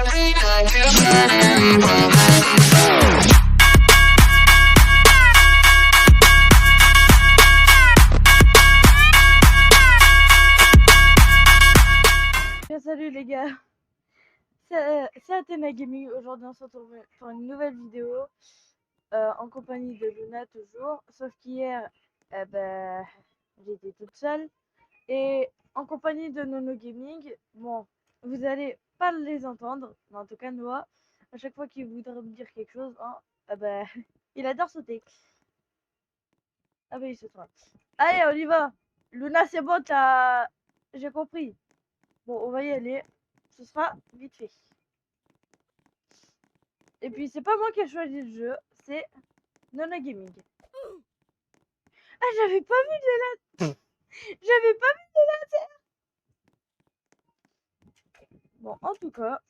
Salut les gars, c'est Athéna Gaming. Aujourd'hui on se retrouve pour une nouvelle vidéo en compagnie de Luna toujours. Sauf qu'hier, j'étais toute seule et en compagnie de Nono Gaming. Bon, vous allez pas les entendre, mais en tout cas Noah, à chaque fois qu'il voudrait me dire quelque chose, hein, il adore sauter. Ah bah il sautera. Allez, on y va. Luna, c'est bon, j'ai compris. Bon, on va y aller. Ce sera vite fait. Et puis, c'est pas moi qui ai choisi le jeu, c'est Nona Gaming. Ah, j'avais pas vu de laser. J'avais pas vu de laser. Bon, en tout cas,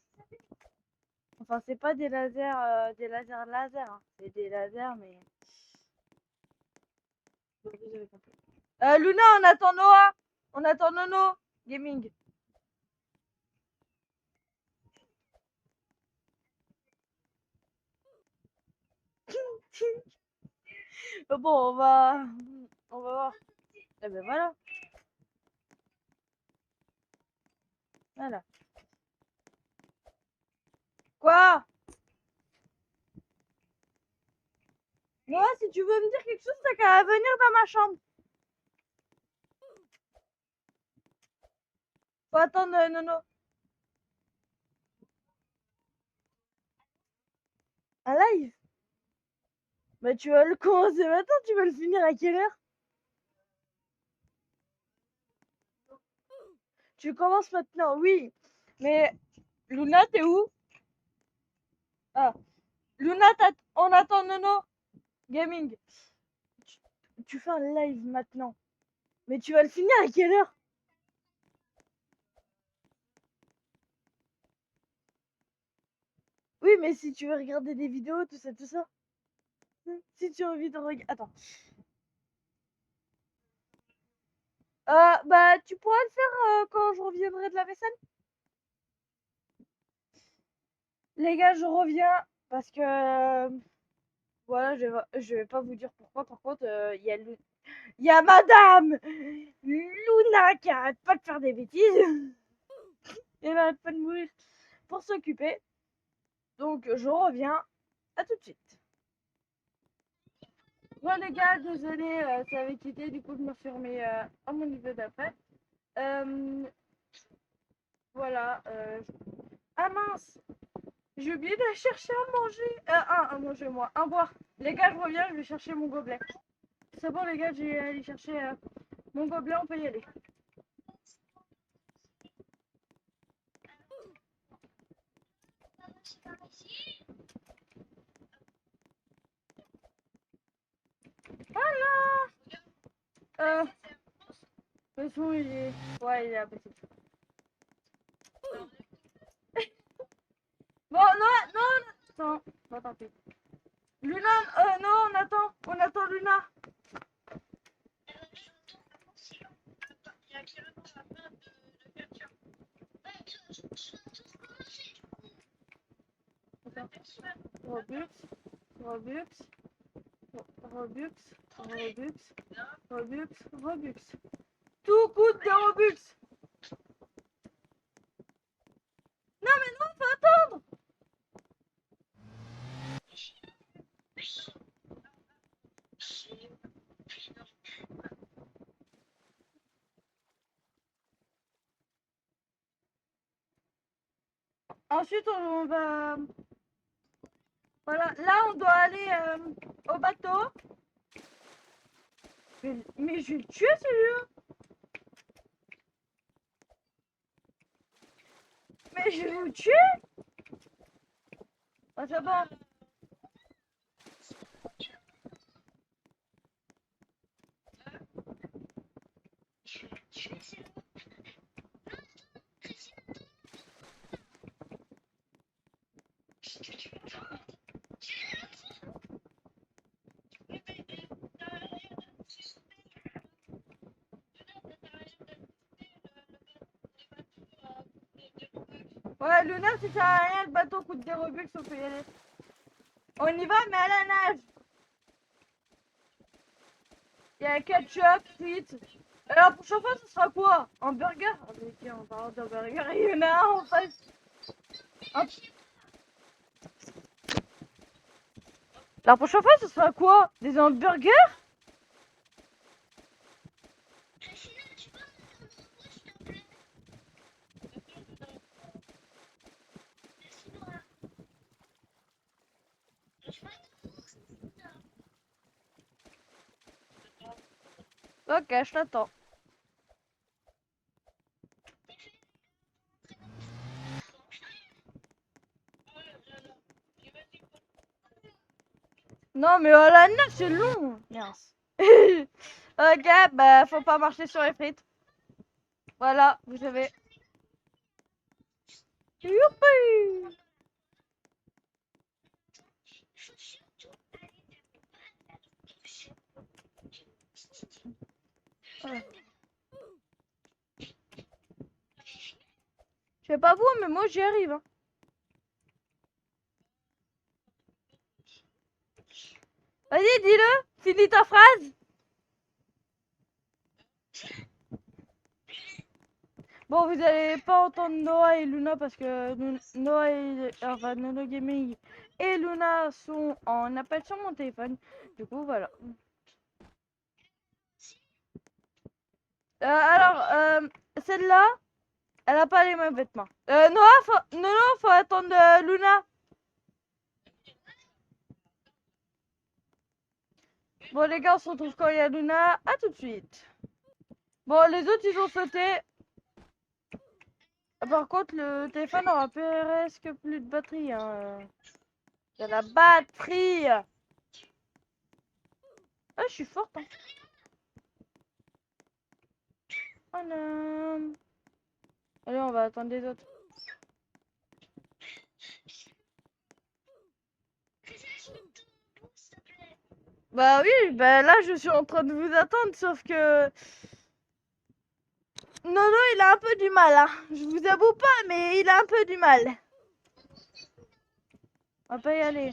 enfin, c'est pas des lasers, laser, hein. C'est des lasers, mais. Bon, vous avez compris. Luna, on attend Noah. On attend Nono Gaming. Bon, on va voir. Eh ben voilà. Voilà. Quoi? Noah, si tu veux me dire quelque chose, t'as qu'à venir dans ma chambre. Faut attendre Nono. Un live? Bah tu vas le commencer maintenant, tu vas le finir à quelle heure? Tu commences maintenant, oui. Mais Luna, t'es où? Ah, Luna, on attend Nono Gaming. Tu fais un live maintenant. Mais tu vas le finir à quelle heure? Oui, mais si tu veux regarder des vidéos, tout ça, tout ça. Si tu as envie de regarder. Attends. Bah, tu pourras le faire quand je reviendrai de la vaisselle? Les gars, je reviens parce que. Voilà, je vais pas vous dire pourquoi. Par contre, il y a Madame Luna qui arrête pas de faire des bêtises. Elle arrête pas de mourir pour s'occuper. Donc, je reviens. À tout de suite. Bon, les gars, désolé, ça avait quitté. Du coup, je me suis remis à mon niveau d'après. Voilà. Ah mince! J'ai oublié de chercher à manger. À manger, moi. À boire. Les gars, je reviens. Je vais chercher mon gobelet. C'est bon, les gars, j'ai allé chercher mon gobelet. On peut y aller. Voilà. De toute façon, il est. Ouais, il est impossible. Bon, non, non, non. Bon, tant pis. Luna, non, on attend Luna. Robux, Robux, Robux, Robux, Robux, Robux. Tout coûte des Robux. Non, mais non, faut attendre. Ensuite, on va. Voilà, là, on doit aller au bateau. Mais je vais le tuer, celui-là. Mais je vais vous tuer. Ah, c'est bon. Ouais, Luna, ça sert à rien, le bateau coûte des Robux, on peut y aller. On y va, mais à la nage. Il y a ketchup, frites. Alors, pour chaque fois, ce sera quoi? Un burger? Ah, mais tiens, en parlant d'un burger, il y en a un en face. La prochaine fois, ce sera quoi? Des hamburgers? Ok, je t'attends. Non, mais oh la neige, c'est long. Mince. Ok, bah, faut pas marcher sur les frites. Voilà, vous savez. Youpi! Ouais. Je sais pas vous, mais moi j'y arrive. Hein. Vas-y, dis-le. Finis ta phrase. Bon, vous allez pas entendre Noah et Luna parce que Noah et enfin Nono Gaming et Luna sont en appel sur mon téléphone. Du coup, voilà. Celle-là, elle a pas les mêmes vêtements. Noah, faut attendre Luna. Bon, les gars, on se retrouve quand il y a Luna. À tout de suite. Bon, les autres, ils ont sauté. Par contre, le téléphone aura presque plus de batterie. Hein. De la batterie. Ah, je suis forte. Hein. Oh non. Allez, on va attendre les autres. Bah oui, bah là, je suis en train de vous attendre, sauf que... Nono, il a un peu du mal. Hein. Je vous avoue pas, mais il a un peu du mal. On va pas y aller.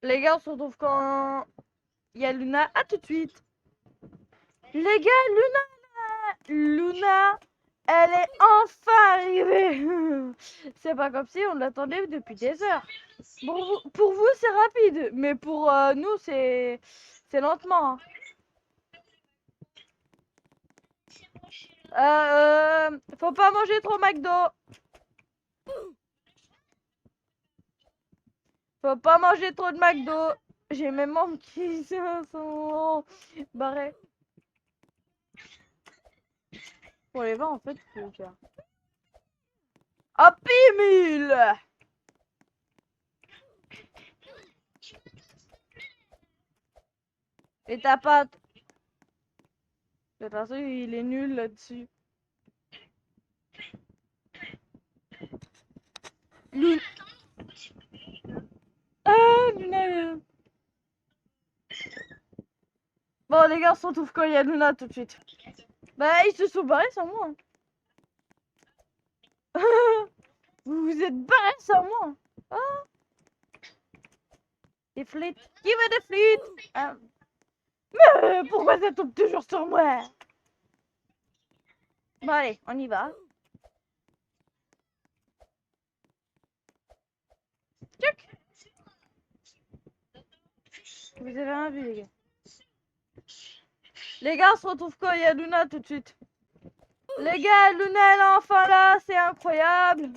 Les gars, on se retrouve quand il y a Luna. À tout de suite. Les gars, Luna, elle est enfin arrivée. C'est pas comme si on l'attendait depuis des heures. Pour vous, c'est rapide, mais pour nous, c'est lentement. Faut pas manger trop McDo. Faut pas manger trop de McDo. J'ai mes membres qui sont barrés. Pour les vents, en fait, faut faire. Happy Meal! Et ta pâte. De toute façon, il est nul là-dessus. Luna. Ah, Luna. Bon, les gars, on se retrouve quand il y a Luna tout de suite. Bah, ils se sont barrés sans moi. Vous vous êtes barrés sans moi. Ah. Des flûtes. Qui veut des flûtes? Ah. Mais pourquoi ça tombe toujours sur moi? Bon, allez, on y va. Tchouk. Vous avez rien vu, les gars. Les gars, on se retrouve quand il y a Luna tout de suite. Les gars, Luna, elle est enfin là, c'est incroyable.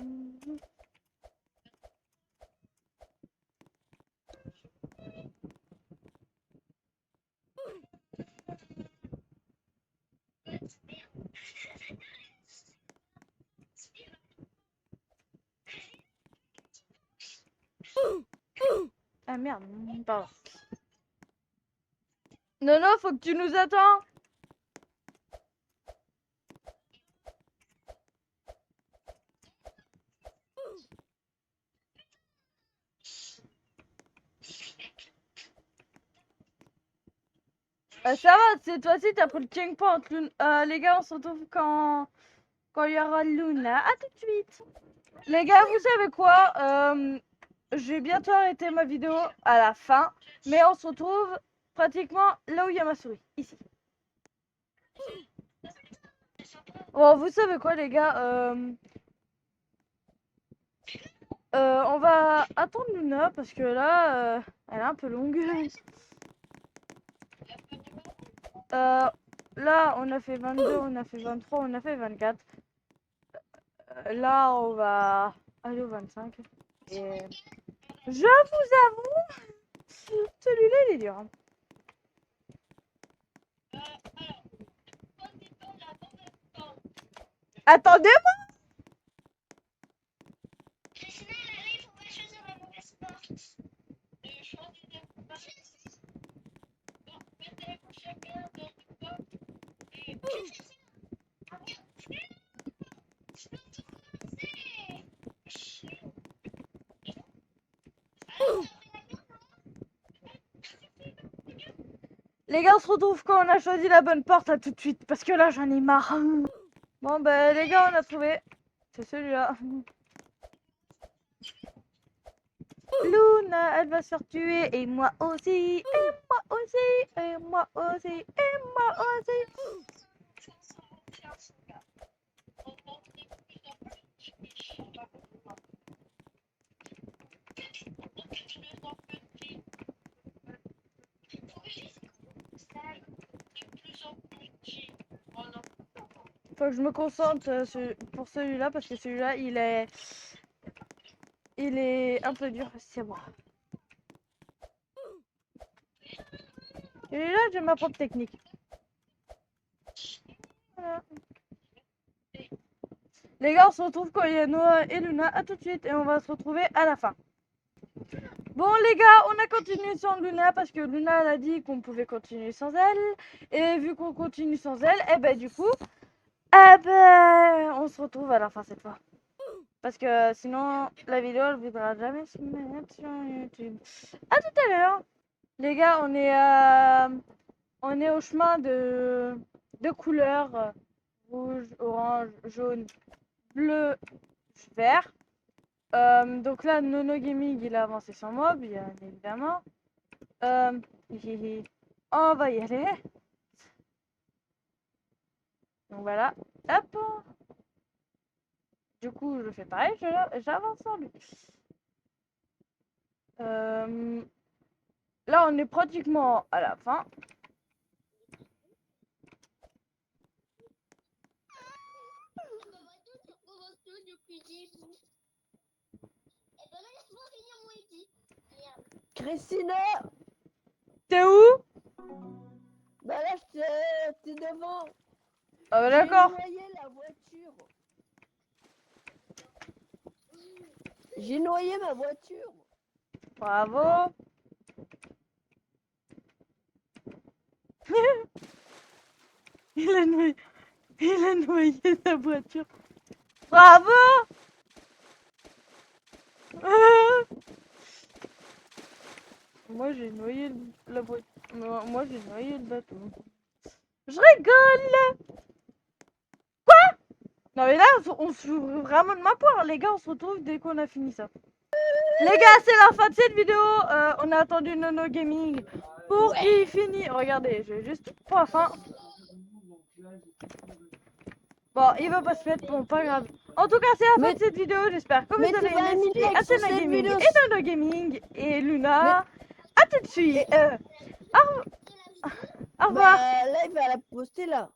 Ah merde, pardon. Nono, faut que tu nous attends. Ça va, cette fois-ci, t'as pris le checkpoint. Les gars, on se retrouve quand il y aura Luna. À tout de suite. Les gars, vous savez quoi? Je vais bientôt arrêter ma vidéo à la fin. Mais on se retrouve pratiquement là où il y a ma souris. Ici. Bon, vous savez quoi, les gars? On va attendre Luna parce que là, elle est un peu longue. Là, on a fait 22, on a fait 23, on a fait 24. Là, on va aller au 25. Et je vous avoue, celui-là, il est dur. Hein. Attendez-moi! Les gars, on se retrouve quand on a choisi la bonne porte, à tout de suite, parce que là, j'en ai marre. Bon, bah, les gars, on a trouvé. C'est celui-là. Luna, elle va se faire tuer, et moi aussi, et moi aussi, et moi aussi, et moi aussi. Faut que je me concentre pour celui-là, parce que celui-là, il est un peu dur, c'est moi. Celui-là, j'ai ma propre technique. Voilà. Les gars, on se retrouve quand il y a Noah et Luna. À tout de suite et on va se retrouver à la fin. Bon les gars, on a continué sans Luna parce que Luna elle a dit qu'on pouvait continuer sans elle. Et vu qu'on continue sans elle, et ben du coup, on se retrouve à la fin cette fois. Parce que sinon, la vidéo elle ne voudra jamais se mettre sur YouTube. À tout à l'heure. Les gars, on est au chemin de couleurs rouge, orange, jaune, bleu, vert. Donc là, Nono Gaming, il a avancé sans moi, bien évidemment. On va y aller. Donc voilà. Hop. Du coup, je fais pareil, j'avance sans lui. Là, on est pratiquement à la fin. Christina! T'es où? Bah là, t'es devant. Ah bah d'accord. J'ai noyé la voiture. J'ai noyé ma voiture. Bravo. Il a noyé sa voiture. Bravo. Moi j'ai noyé la voiture. Moi j'ai noyé le bateau. Je rigole. Quoi? Non mais là on se fout vraiment de ma poire. Les gars, on se retrouve dès qu'on a fini ça. Les gars, c'est la fin de cette vidéo. On a attendu Nono Gaming pour qu'il finisse. Regardez, je vais juste pour la fin. Bon, il va pas se mettre, bon, pas grave. En tout cas, c'est la fin de cette vidéo. J'espère que vous avez aimé. C'était Athena Gaming et Nono Gaming et Luna. A tout de suite. Au revoir. Bah là, il va la poster là.